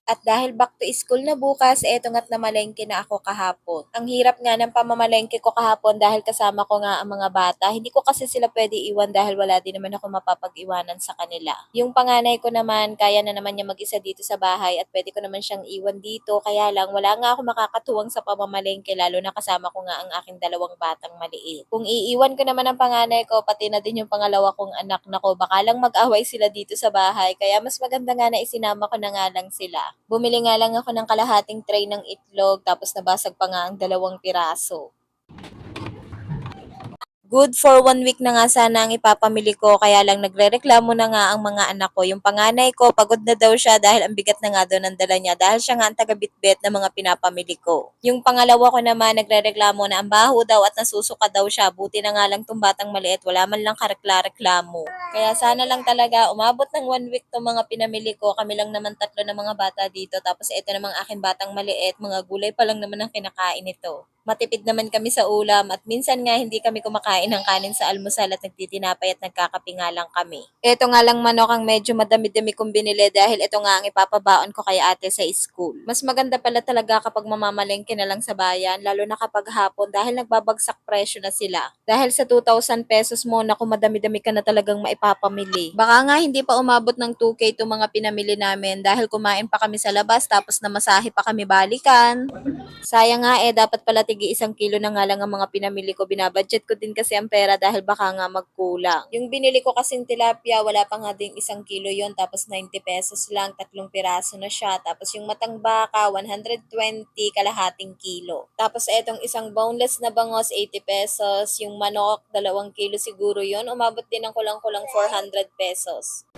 At dahil back to school na bukas, eto nga't namalengke na ako kahapon. Ang hirap nga ng pamamalengke ko kahapon dahil kasama ko nga ang mga bata. Hindi ko kasi sila pwede iwan dahil wala din naman ako mapapag-iwanan sa kanila. Yung panganay ko naman, kaya na naman niya mag-isa dito sa bahay at pwede ko naman siyang iwan dito. Kaya lang, wala nga ako makakatuwang sa pamamalengke lalo na kasama ko nga ang aking dalawang batang maliit. Kung iiwan ko naman ang panganay ko, pati na din yung pangalawa kong anak, nako, baka lang mag-away sila dito sa bahay. Kaya mas maganda nga na isinama ko na nga lang sila. Bumili nga lang ako ng kalahating tray ng itlog tapos nabasag pa nga ang 2 piraso. Good for 1 week na nga sana ang ipapamili ko kaya lang nagrereklamo na nga ang mga anak ko. Yung panganay ko, pagod na daw siya dahil ang bigat na nga daw ng dala niya dahil siya nga ang taga-bitbit ng mga pinapamili ko. Yung pangalawa ko naman nagrereklamo na ang baho daw at nasusuka daw siya. Buti na nga lang tong batang maliit, wala man lang karekla-reklamo. Kaya sana lang talaga umabot ng 1 week tong mga pinamili ko. Kami lang naman tatlo na mga bata dito. Tapos ito namang aking batang maliit, mga gulay pa lang naman ang kinakain nito. Matipid naman kami sa ulam at minsan nga hindi kami kumakain ng kanin sa almusal at nagtitinapay at nagkakape nga lang kami. Ito nga lang manok ang medyo madami-dami kong binili dahil ito nga ang ipapabaon ko kay ate sa school. Mas maganda pala talaga kapag mamamalengke na lang sa bayan, lalo na kapag hapon dahil nagbabagsak presyo na sila. Dahil sa 2,000 pesos mo, naku, madami-dami ka na talagang maipapamili. Baka nga hindi pa umabot ng 2K itong mga pinamili namin dahil kumain pa kami sa labas tapos namasahe pa kami balikan. Sayang nga dapat pala tigi 1 kilo na nga lang ang mga pinamili ko. Binabudget ko din kasi ang pera dahil baka nga magkulang. Yung binili ko kasing tilapia, wala pa nga ding 1 kilo yon tapos 90 pesos lang, 3 piraso na siya. Tapos yung matang baka, 120, kalahating kilo. Tapos etong isang boneless na bangos, 80 pesos. Yung manok, 2 kilo siguro yon, umabot din ng kulang-kulang 400 pesos.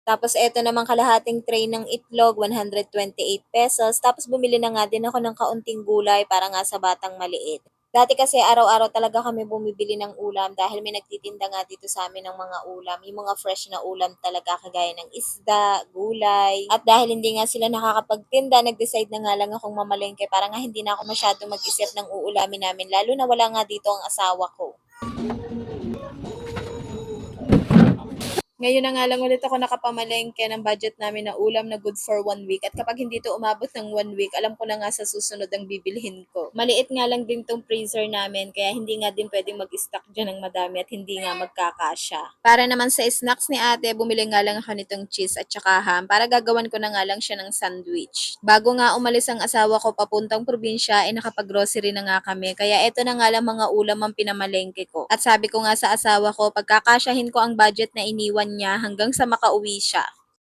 Tapos eto namang kalahating tray ng itlog, 128 pesos. Tapos bumili na nga din ako ng kaunting gulay para nga sa batang maliit. Dati kasi araw-araw talaga kami bumibili ng ulam dahil may nagtitinda nga dito sa amin ng mga ulam. Yung mga fresh na ulam talaga kagaya ng isda, gulay. At dahil hindi nga sila nakakapagtinda, nag-decide na nga lang akong mamalengke para nga hindi na ako masyado mag-isip ng uulamin namin. Lalo na wala nga dito ang asawa ko. Ngayon na nga lang ulit ako nakapamalengke ng budget namin na ulam na good for 1 week. At kapag hindi to umabot ng 1 week, alam ko na nga sa susunod ang bibilhin ko. Maliit nga lang din tong freezer namin, kaya hindi nga din pwedeng mag-stock dyan ng madami at hindi nga magkakasya. Para naman sa snacks ni ate, bumili nga lang ako nitong cheese at saka ham para gagawan ko na nga lang siya ng sandwich. Bago nga umalis ang asawa ko papuntang probinsya, nakapag-grocery na nga kami. Kaya eto na nga lang mga ulam ang pinamalengke ko. At sabi ko nga sa asawa ko, pagkakasyahin ko ang budget na iniwan niya hanggang sa makauwi siya.